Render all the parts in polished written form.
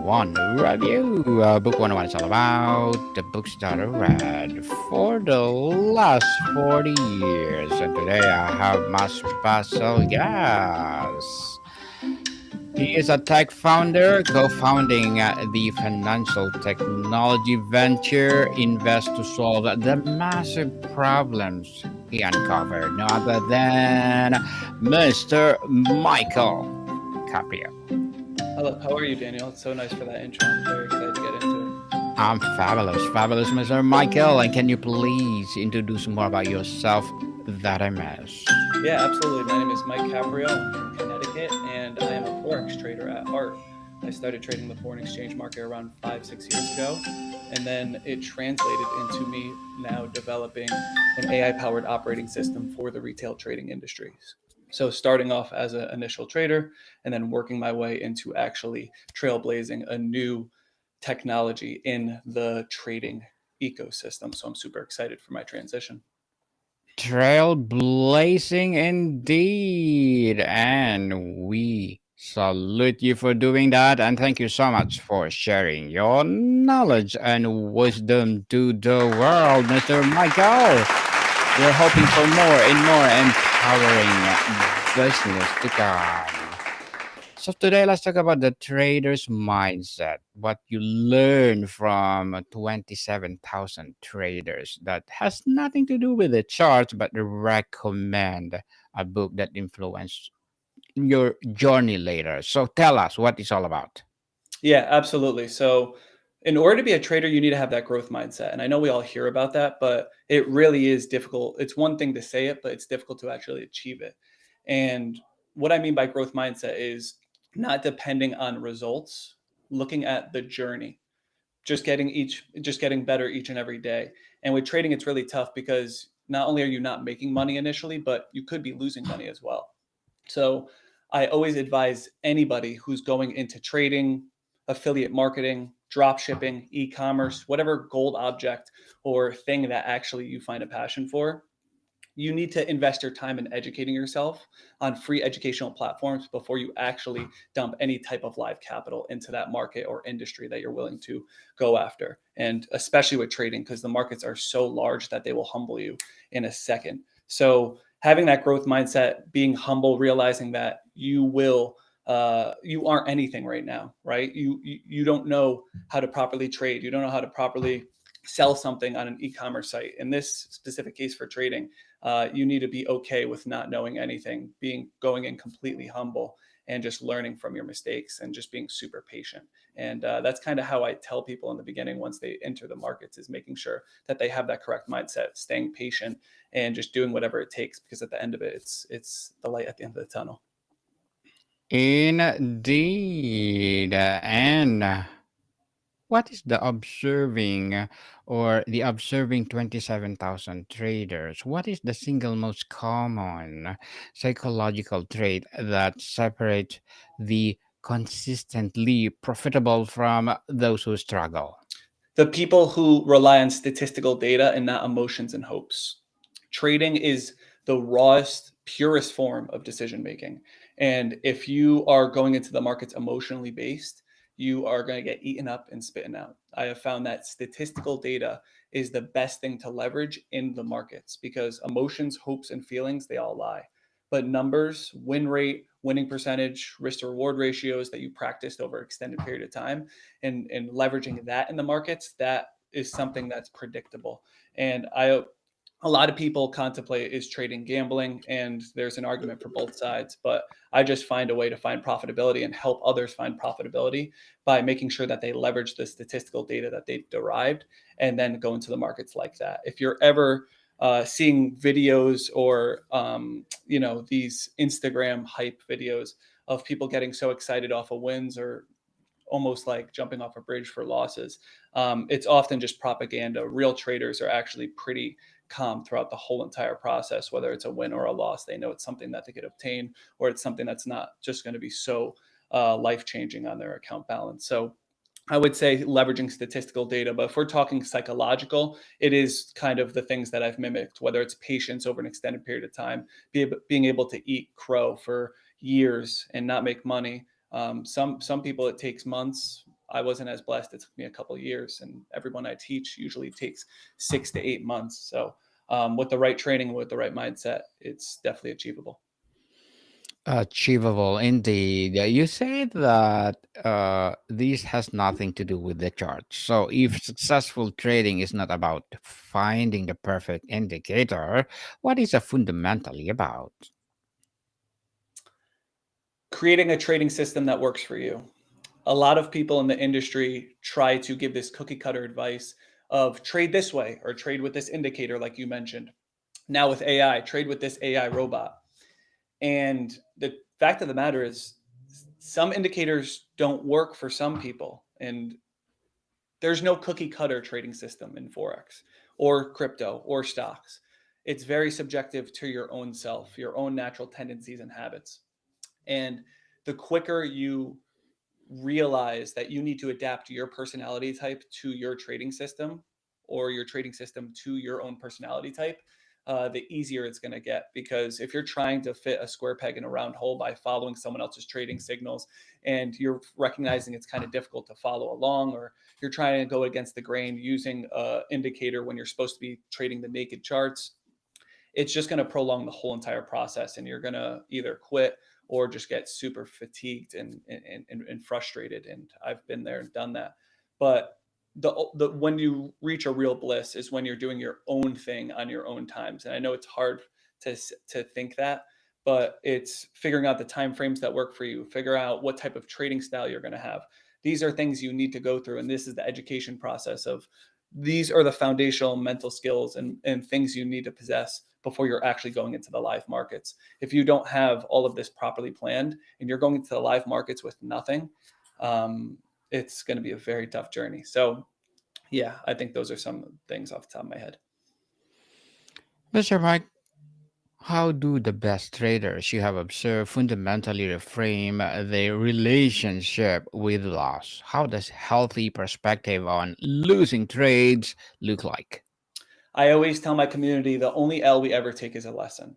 101 Review. Book 101 is all about the books that I read for the last 40 years. And today I have my special guest. He is a tech founder, co-founding the financial technology venture Invest to solve the massive problems he uncovered. No other than Mr. Michael Caprio. Hello, how are you, Daniel? It's so nice for that intro. I'm very excited to get into it. I'm fabulous, Mr. Michael. And can you please introduce more about yourself that I missed? Yeah, absolutely. My name is Mike Caprio. I'm from Connecticut, and I am a Forex trader at heart. I started trading the foreign exchange market around 5, 6 years ago, and then it translated into me now developing an AI-powered operating system for the retail trading industry. So starting off as an initial trader and then working my way into actually trailblazing a new technology in the trading ecosystem. So I'm super excited for my transition. Trailblazing indeed. And we salute you for doing that. And thank you so much for sharing your knowledge and wisdom to the world, Mr. Michael. We're hoping for more and more empowering business to come. So today let's talk about the trader's mindset. What you learn from 27,000 traders that has nothing to do with the charts, but recommend a book that influenced your journey later. So tell us what it's all about. Yeah, absolutely. So, in order to be a trader, you need to have that growth mindset. And I know we all hear about that, but it really is difficult. It's one thing to say it, but it's difficult to actually achieve it. And what I mean by growth mindset is not depending on results, looking at the journey, just getting better each and every day. And with trading, it's really tough because not only are you not making money initially, but you could be losing money as well. So I always advise anybody who's going into trading, affiliate marketing, drop shipping, e-commerce, whatever gold object or thing that actually you find a passion for, you need to invest your time in educating yourself on free educational platforms before you actually dump any type of live capital into that market or industry that you're willing to go after. And especially with trading, because the markets are so large that they will humble you in a second. So having that growth mindset, being humble, realizing that you aren't anything right now, right? You don't know how to properly trade. You don't know how to properly sell something on an e-commerce site. In this specific case for trading, you need to be okay with not knowing anything, going in completely humble and just learning from your mistakes and just being super patient. And that's kind of how I tell people in the beginning once they enter the markets is making sure that they have that correct mindset, staying patient and just doing whatever it takes because at the end of it, it's the light at the end of the tunnel. Indeed. And what is the observing 27,000 traders? What is the single most common psychological trait that separates the consistently profitable from those who struggle? The people who rely on statistical data and not emotions and hopes. Trading is the rawest, purest form of decision making. And if you are going into the markets emotionally based, you are going to get eaten up and spitting out. I have found that statistical data is the best thing to leverage in the markets because emotions, hopes, and feelings, they all lie. But numbers, win rate, winning percentage, risk to reward ratios that you practiced over an extended period of time, and leveraging that in the markets, that is something that's predictable. And a lot of people contemplate is trading gambling, and there's an argument for both sides, but I just find a way to find profitability and help others find profitability by making sure that they leverage the statistical data that they've derived and then go into the markets like that. If you're ever seeing videos or these Instagram hype videos of people getting so excited off of wins or almost like jumping off a bridge for losses. It's often just propaganda. Real traders are actually pretty calm throughout the whole entire process, whether it's a win or a loss. They know it's something that they could obtain, or it's something that's not just going to be so life changing on their account balance. So I would say leveraging statistical data, but if we're talking psychological, it is kind of the things that I've mimicked, whether it's patience over an extended period of time, being able to eat crow for years and not make money. Some people it takes months. I wasn't as blessed. It took me a couple of years, and everyone I teach usually takes 6 to 8 months. So with the right training, with the right mindset, it's definitely achievable. Achievable indeed. You say that this has nothing to do with the chart. So, if successful trading is not about finding the perfect indicator, what is it fundamentally about? Creating a trading system that works for you. A lot of people in the industry try to give this cookie cutter advice of trade this way or trade with this indicator, like you mentioned. Now with AI, trade with this AI robot. And the fact of the matter is, some indicators don't work for some people. And there's no cookie cutter trading system in Forex or crypto or stocks. It's very subjective to your own self, your own natural tendencies and habits. And the quicker you realize that you need to adapt your personality type to your trading system or your trading system to your own personality type, the easier it's going to get. Because if you're trying to fit a square peg in a round hole by following someone else's trading signals and you're recognizing it's kind of difficult to follow along, or you're trying to go against the grain using an indicator when you're supposed to be trading the naked charts, it's just going to prolong the whole entire process, and you're going to either quit or just get super fatigued and frustrated. And I've been there and done that. But the when you reach a real bliss is when you're doing your own thing on your own times. And I know it's hard to think that, but it's figuring out the time frames that work for you, figure out what type of trading style you're going to have. These are things you need to go through, and this is the education process of these are the foundational mental skills and things you need to possess before you're actually going into the live markets. If you don't have all of this properly planned and you're going into the live markets with nothing, it's going to be a very tough journey. So, yeah, I think those are some things off the top of my head. Mr. Mike, how do the best traders you have observed fundamentally reframe their relationship with loss? How does healthy perspective on losing trades look like? I always tell my community the only L we ever take is a lesson.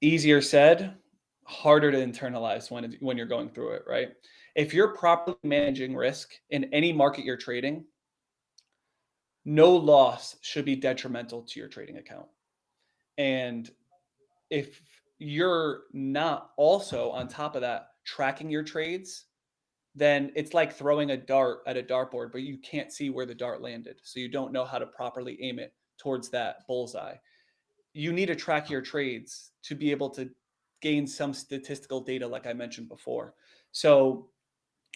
Easier said, harder to internalize when you're going through it, right? If you're properly managing risk in any market you're trading, no loss should be detrimental to your trading account. And if you're not also on top of that tracking your trades, then it's like throwing a dart at a dartboard, but you can't see where the dart landed. So you don't know how to properly aim it towards that bullseye. You need to track your trades to be able to gain some statistical data, like I mentioned before. So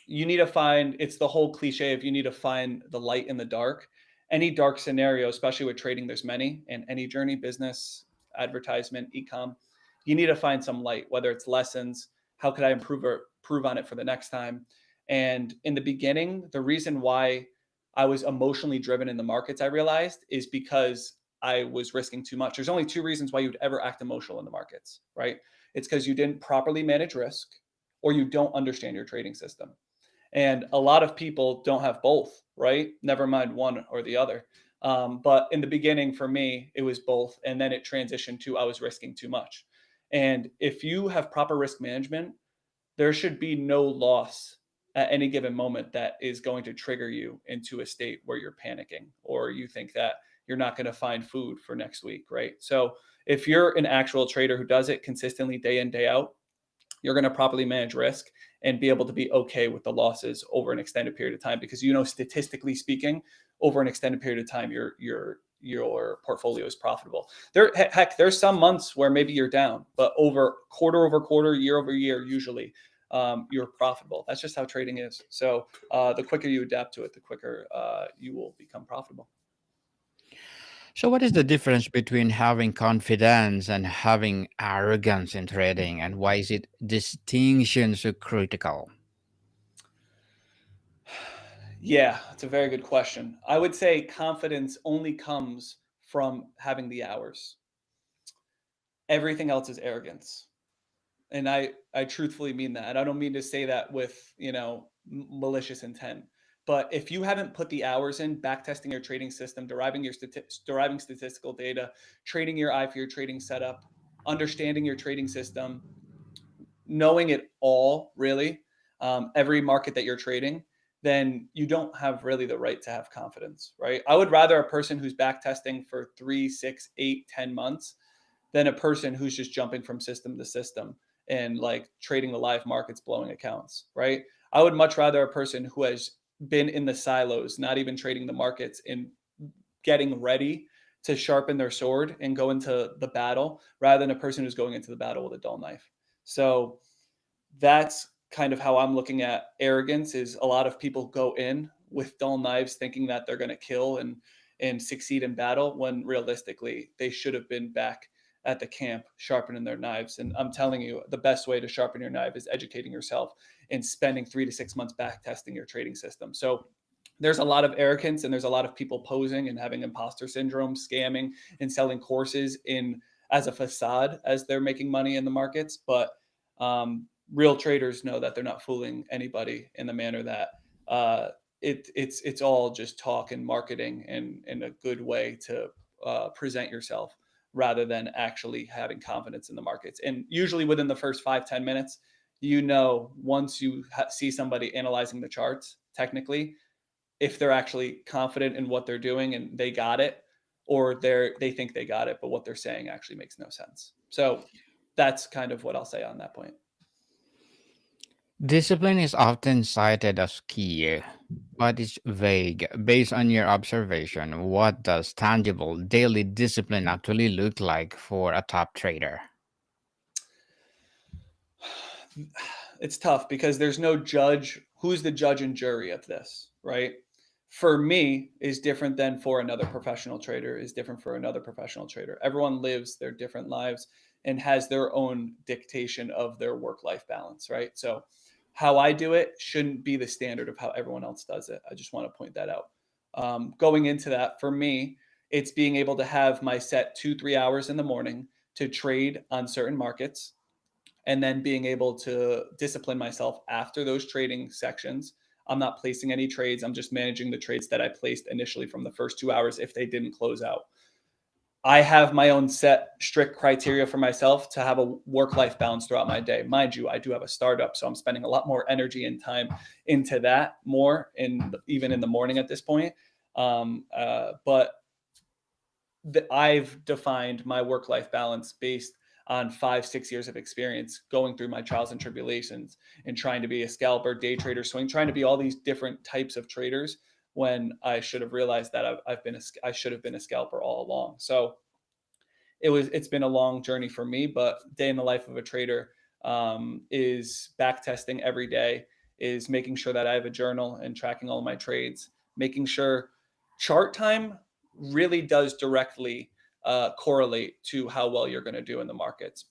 you need to find, it's the whole cliche of you need to find the light in the dark. Any dark scenario, especially with trading, there's many, and any journey, business, advertisement, ecom, you need to find some light, whether it's lessons, how could I improve or improve on it for the next time. And in the beginning, the reason why I was emotionally driven in the markets, I realized, is because I was risking too much. There's only two reasons why you'd ever act emotional in the markets, right? It's because you didn't properly manage risk or you don't understand your trading system. And a lot of people don't have both, right? Never mind one or the other. But in the beginning, for me, it was both. And then it transitioned to I was risking too much. And if you have proper risk management, there should be no loss at any given moment that is going to trigger you into a state where you're panicking or you think that you're not going to find food for next week, right? So if you're an actual trader who does it consistently day in, day out, you're going to properly manage risk and be able to be okay with the losses over an extended period of time, because statistically speaking, over an extended period of time your portfolio is profitable. There's some months where maybe you're down, but over quarter, year over year, usually you're profitable. That's just how trading is. So the quicker you adapt to it, the quicker you will become profitable. So, what is the difference between having confidence and having arrogance in trading, and why is it distinction so critical? Yeah, it's a very good question. I would say confidence only comes from having the hours. Everything else is arrogance. And I truthfully mean that. And I don't mean to say that with, malicious intent. But if you haven't put the hours in, back testing your trading system, deriving statistical data, training your eye for your trading setup, understanding your trading system, knowing it all really, every market that you're trading, then you don't have really the right to have confidence, right? I would rather a person who's back testing for 3, 6, 8, 10 months than a person who's just jumping from system to system and like trading the live markets, blowing accounts, right? I would much rather a person who has been in the silos, not even trading the markets, and getting ready to sharpen their sword and go into the battle rather than a person who's going into the battle with a dull knife. So that's kind of how I'm looking at arrogance. Is a lot of people go in with dull knives thinking that they're going to kill and succeed in battle when realistically they should have been back at the camp sharpening their knives. And I'm telling you, the best way to sharpen your knife is educating yourself and spending 3 to 6 months back testing your trading system. So there's a lot of arrogance and there's a lot of people posing and having imposter syndrome, scamming and selling courses in as a facade as they're making money in the markets. But real traders know that they're not fooling anybody in the manner that it's all just talk and marketing and a good way to present yourself rather than actually having confidence in the markets. And usually within the first 5-10 minutes, once you see somebody analyzing the charts technically, if they're actually confident in what they're doing and they got it, or they think they got it, but what they're saying actually makes no sense. So that's kind of what I'll say on that point. Discipline is often cited as key, but it's vague. Based on your observation, what does tangible daily discipline actually look like for a top trader? It's tough because there's no judge. Who's the judge and jury of this, right? For me is different than for another professional trader, is different for another professional trader. Everyone lives their different lives and has their own dictation of their work life balance, right? So how I do it shouldn't be the standard of how everyone else does it. I just want to point that out. Going into that, for me, it's being able to have my set 2, 3 hours in the morning to trade on certain markets, and then being able to discipline myself after those trading sections. I'm not placing any trades. I'm just managing the trades that I placed initially from the first 2 hours if they didn't close out. I have my own set strict criteria for myself to have a work life balance throughout my day. Mind you, I do have a startup, so I'm spending a lot more energy and time into that more, even in the morning at this point. But I've defined my work life balance based on 5, 6 years of experience going through my trials and tribulations and trying to be a scalper, day trader, swing, trying to be all these different types of traders when I should have realized that I should have been a scalper all along. So it's been a long journey for me, but day in the life of a trader is back testing every day, is making sure that I have a journal and tracking all of my trades, making sure chart time really does directly correlate to how well you're going to do in the markets,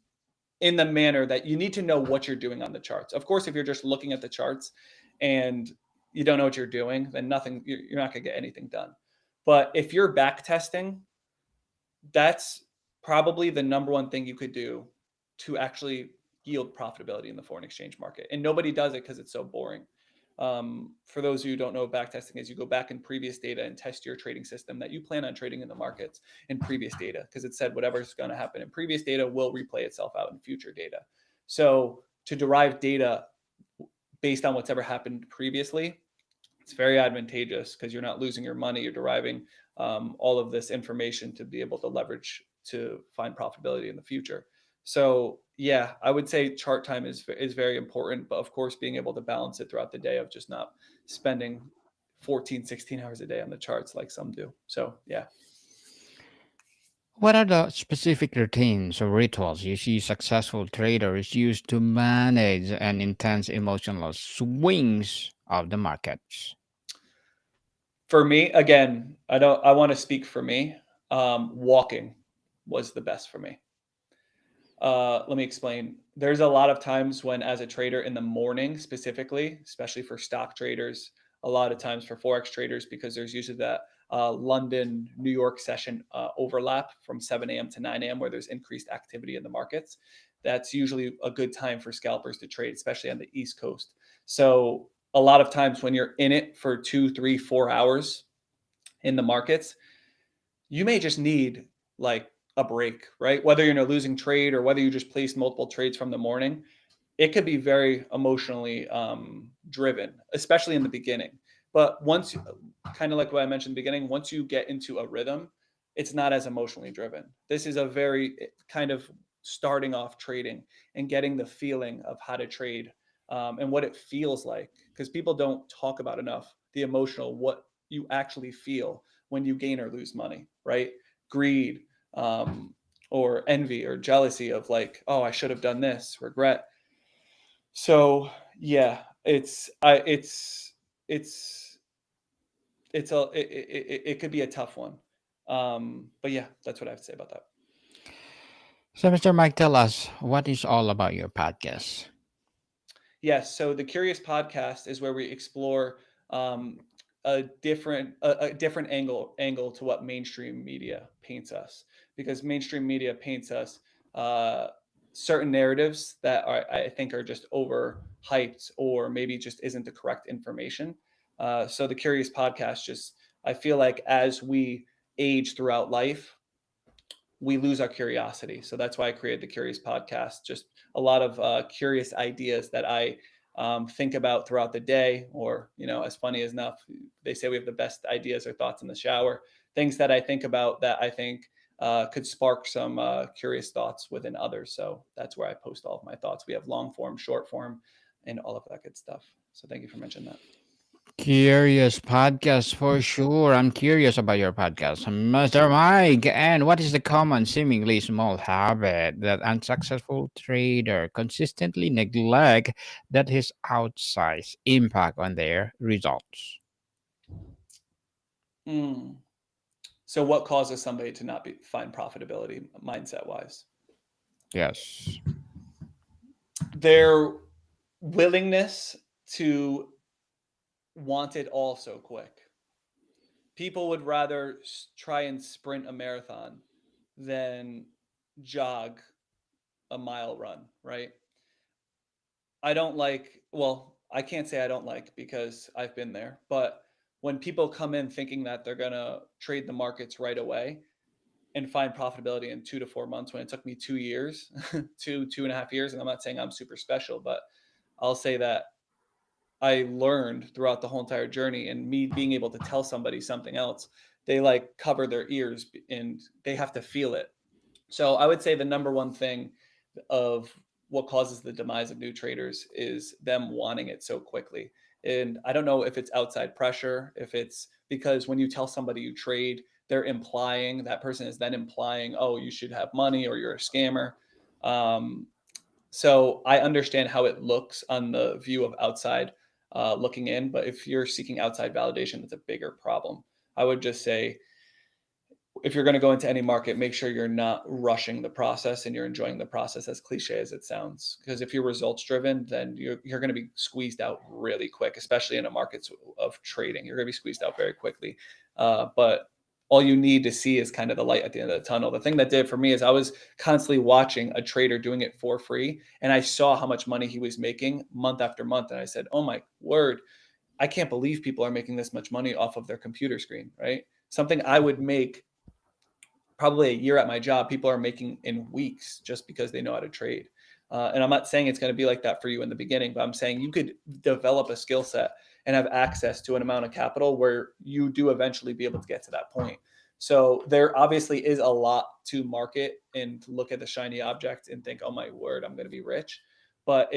in the manner that you need to know what you're doing on the charts. Of course, if you're just looking at the charts and you don't know what you're doing, then you're not going to get anything done. But if you're back testing, that's probably the number one thing you could do to actually yield profitability in the foreign exchange market. And nobody does it because it's so boring. For those of you who don't know what backtesting is, you go back in previous data and test your trading system that you plan on trading in the markets in previous data, because it said whatever's going to happen in previous data will replay itself out in future data. So to derive data based on what's ever happened previously, it's very advantageous because you're not losing your money. You're deriving all of this information to be able to leverage to find profitability in the future. So yeah, I would say chart time is very important, but of course being able to balance it throughout the day of just not spending 14, 16 hours a day on the charts like some do. So yeah. What are the specific routines or rituals you see successful traders use to manage an intense emotional swings of the markets? For me, again, I want to speak for me. Walking was the best for me. Let me explain. There's a lot of times when, as a trader in the morning, specifically, especially for stock traders, a lot of times for forex traders, because there's usually that London, New York session overlap from 7 a.m. to 9 a.m. where there's increased activity in the markets. That's usually a good time for scalpers to trade, especially on the East Coast. So a lot of times when you're in it for 2, 3, 4 hours in the markets, you may just need like a break, right? Whether you're in a losing trade or whether you just placed multiple trades from the morning, it could be very emotionally driven, especially in the beginning. But once, kind of like what I mentioned in the beginning, once you get into a rhythm, it's not as emotionally driven. This is a very kind of starting off trading and getting the feeling of how to trade, and what it feels like, because people don't talk about enough the emotional, what you actually feel when you gain or lose money, right? Greed, um, or envy or jealousy of like, oh, I should have done this, regret. So yeah, it's it could be a tough one. But yeah, that's what I have to say about that. So, Mr. Mike, tell us what is all about your podcast. Yes. So the Curious Podcast is where we explore, a different angle to what mainstream media paints us, because mainstream media paints us, uh, certain narratives that I think are just overhyped, or maybe just isn't the correct information. So the Curious Podcast, just, I feel like as we age throughout life, we lose our curiosity. So that's why I created the Curious Podcast. Just a lot of curious ideas that I, think about throughout the day, or as funny as enough, they say we have the best ideas or thoughts in the shower. Things that I think about that I think could spark some curious thoughts within others. So that's where I post all of my thoughts. We have long form, short form, and all of that good stuff. So thank you for mentioning that. Curious podcast for sure. I'm curious about your podcast, Mr. Mike. And what is the common, seemingly small habit that unsuccessful trader consistently neglect that has outsized impact on their results? Mm. So what causes somebody to not find profitability mindset wise? Yes. Their willingness to want it all so quick. People would rather try and sprint a marathon than jog a mile run, right? I don't like, well, I can't say I don't like, because I've been there, but when people come in thinking that they're going to trade the markets right away and find profitability in 2 to 4 months, when it took me 2 years, 2.5 years, and I'm not saying I'm super special, but I'll say that I learned throughout the whole entire journey, and me being able to tell somebody something else, they like cover their ears and they have to feel it. So I would say the number one thing of what causes the demise of new traders is them wanting it so quickly. And I don't know if it's outside pressure, if it's because when you tell somebody you trade, they're implying, that person is then implying, oh, you should have money or you're a scammer. Um, so I understand how it looks on the view of outside, looking in, but if you're seeking outside validation, that's a bigger problem. I would just say, if you're going to go into any market, make sure you're not rushing the process and you're enjoying the process, as cliche as it sounds. Because if you're results driven, then you're going to be squeezed out really quick, especially in a market of trading. You're going to be squeezed out very quickly. But all you need to see is kind of the light at the end of the tunnel. The thing that did it for me is I was constantly watching a trader doing it for free, and I saw how much money he was making month after month. And I said, oh my word, I can't believe people are making this much money off of their computer screen, right? Something I would make probably a year at my job, people are making in weeks just because they know how to trade. And I'm not saying it's going to be like that for you in the beginning, but I'm saying you could develop a skill set and have access to an amount of capital where you do eventually be able to get to that point. So there obviously is a lot to market and look at the shiny object and think, oh my word, I'm going to be rich. But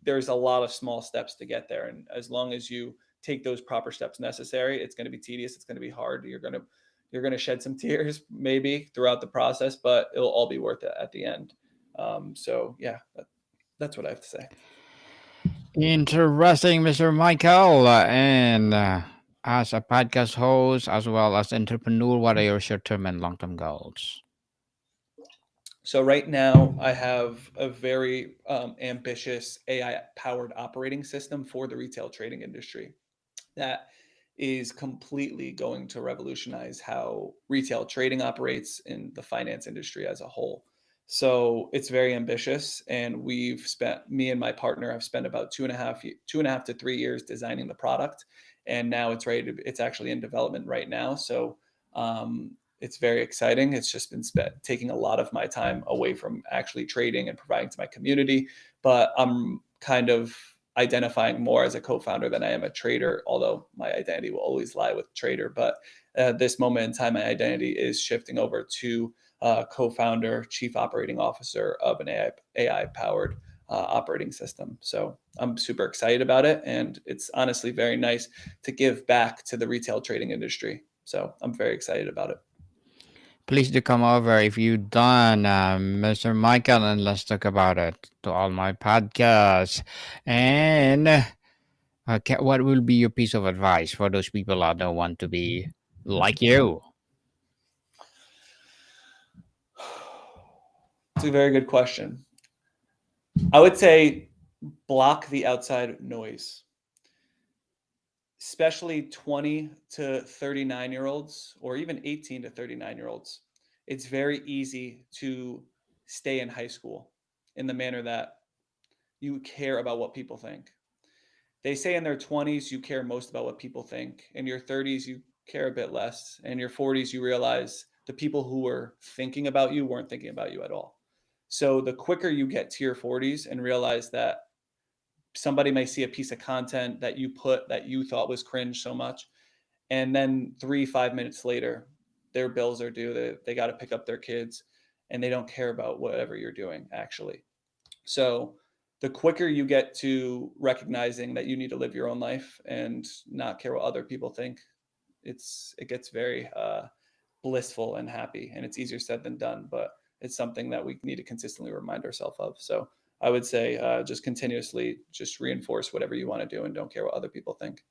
there's a lot of small steps to get there. And as long as you take those proper steps necessary, it's going to be tedious. It's going to be hard. You're going to shed some tears maybe throughout the process, but it'll all be worth it at the end. So yeah, that's what I have to say. Interesting, Mr. Michael. And as a podcast host, as well as entrepreneur, what are your short term and long term goals? So right now I have a very ambitious AI powered operating system for the retail trading industry that is completely going to revolutionize how retail trading operates in the finance industry as a whole. So it's very ambitious, and me and my partner have spent about 2.5 to 3 years designing the product, and now it's actually in development right now. So it's very exciting. It's just been taking a lot of my time away from actually trading and providing to my community, but I'm kind of identifying more as a co-founder than I am a trader, although my identity will always lie with trader. But at this moment in time, my identity is shifting over to co-founder, chief operating officer of an AI powered operating system. So I'm super excited about it. And it's honestly very nice to give back to the retail trading industry. So I'm very excited about it. Please do come over if you done, Mr. Michael, and let's talk about it to all my podcasts. And what will be your piece of advice for those people that don't want to be like you? It's a very good question. I would say block the outside noise, especially 20 to 39 year olds, or even 18 to 39 year olds. It's very easy to stay in high school in the manner that you care about what people think. They say in their 20s, you care most about what people think. In your 30s, you care a bit less. In your 40s, you realize the people who were thinking about you weren't thinking about you at all. So the quicker you get to your 40s and realize that somebody may see a piece of content that you put that you thought was cringe so much, and then 3 5 minutes later their bills are due, they got to pick up their kids, and they don't care about whatever you're doing actually. So the quicker you get to recognizing that you need to live your own life and not care what other people think, it gets very blissful and happy, and it's easier said than done, but it's something that we need to consistently remind ourselves of. So I would say just continuously just reinforce whatever you want to do and don't care what other people think.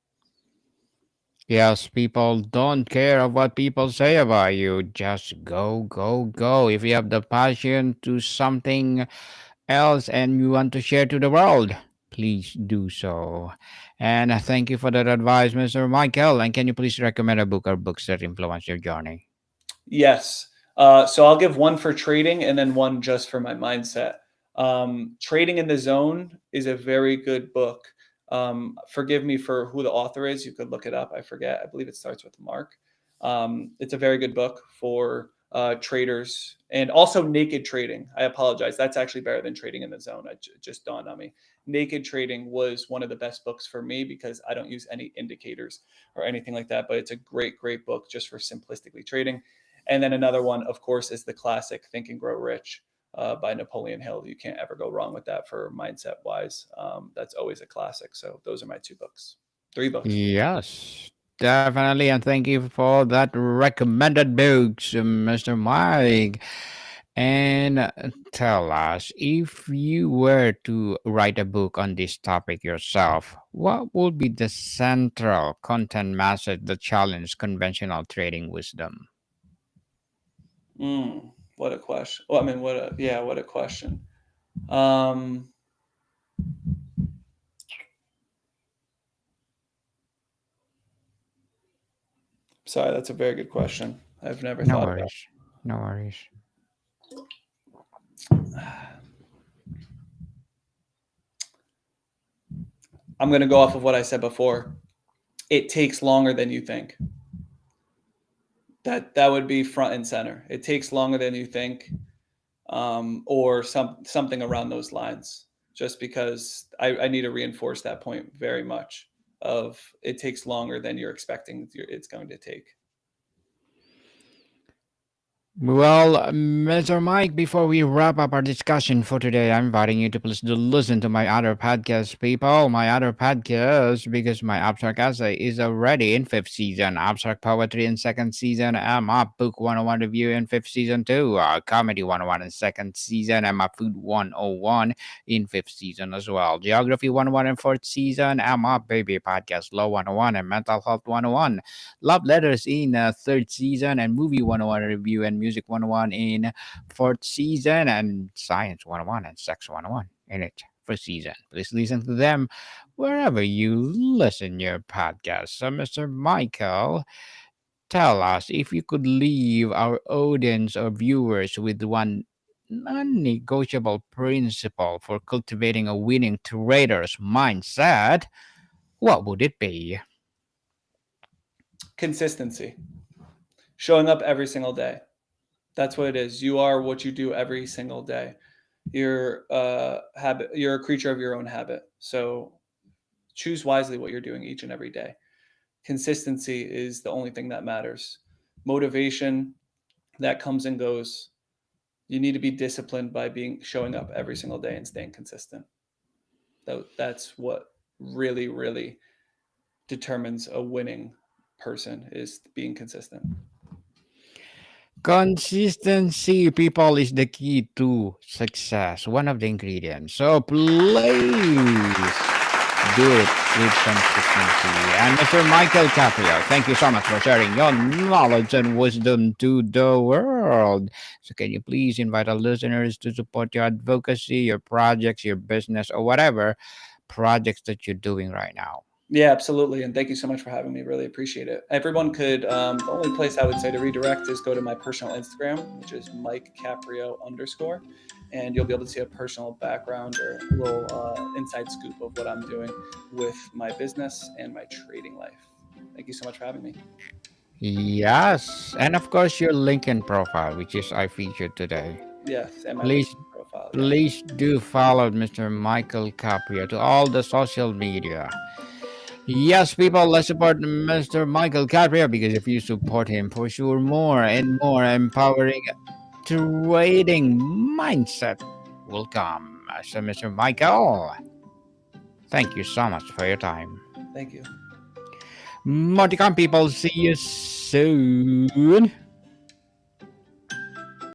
Yes, people don't care of what people say about you. Just go, go, go. If you have the passion to something else and you want to share to the world, please do so. And thank you for that advice, Mr. Michael. And can you please recommend a book or books that influence your journey? Yes. So I'll give one for trading and then one just for my mindset. Trading in the Zone is a very good book. Forgive me for who the author is. You could look it up. I forget. I believe it starts with Mark. It's a very good book for traders, and also Naked Trading. I apologize. That's actually better than Trading in the Zone. It just dawned on me. Naked Trading was one of the best books for me because I don't use any indicators or anything like that, but it's a great, great book just for simplistically trading. And then another one, of course, is the classic Think and Grow Rich by Napoleon Hill. You can't ever go wrong with that for mindset wise. That's always a classic. So those are my two books, three books. Yes, definitely. And thank you for that recommended books, Mr. Mike. And tell us, if you were to write a book on this topic yourself, what would be the central content message that challenge conventional trading wisdom? What a question. Well, I mean, what a question. Um, Sorry, that's a very good question. I've never No thought about. worries. No worries. I'm going to go off of what I said before. It takes longer than you think. That would be front and center. It takes longer than you think, or something around those lines. Just because I need to reinforce that point very much. Of it takes longer than you're expecting it's going to take. Well, Mr. Mike, before we wrap up our discussion for today, I'm inviting you to please do listen to my other podcast, people. My other podcast, because my abstract essay is already in fifth season, abstract poetry in second season, I'm up book 101 review in fifth season too, comedy 101 in second season, I'm up food 101 in fifth season as well, geography 101 in fourth season, I'm up baby podcast law 101 and mental health 101. Love Letters in third season, and Movie 101 review and Music 101 in fourth season, and Science 101 and Sex 101 in it for season. Please listen to them wherever you listen your podcast. So, Mr. Michael, tell us if you could leave our audience or viewers with one non-negotiable principle for cultivating a winning trader's mindset, what would it be? Consistency, showing up every single day. That's what it is. You are what you do every single day. You're habit. You're a creature of your own habit. So choose wisely what you're doing each and every day. Consistency is the only thing that matters. Motivation, that comes and goes. You need to be disciplined by showing up every single day and staying consistent. That's what really, really determines a winning person, is being consistent. Consistency, people, is the key to success, one of the ingredients. So please do it with consistency. And Mr. Michael Caprio, thank you so much for sharing your knowledge and wisdom to the world. So, can you please invite our listeners to support your advocacy, your projects, your business, or whatever projects that you're doing right now? Yeah, absolutely. And thank you so much for having me. Really appreciate it. Everyone could, the only place I would say to redirect is go to my personal Instagram, which is Mike Caprio _. And you'll be able to see a personal background or a little inside scoop of what I'm doing with my business and my trading life. Thank you so much for having me. Yes, and of course your LinkedIn profile, which is I featured today. Yes, and my Please, LinkedIn profile. Yeah. please do follow Mr. Michael Caprio to all the social media. Yes, people, let's support Mr. Michael Caprio because if you support him, for sure, more and more empowering trading mindset will come. So, Mr. Michael, thank you so much for your time. Thank you. Moticon people, see you soon.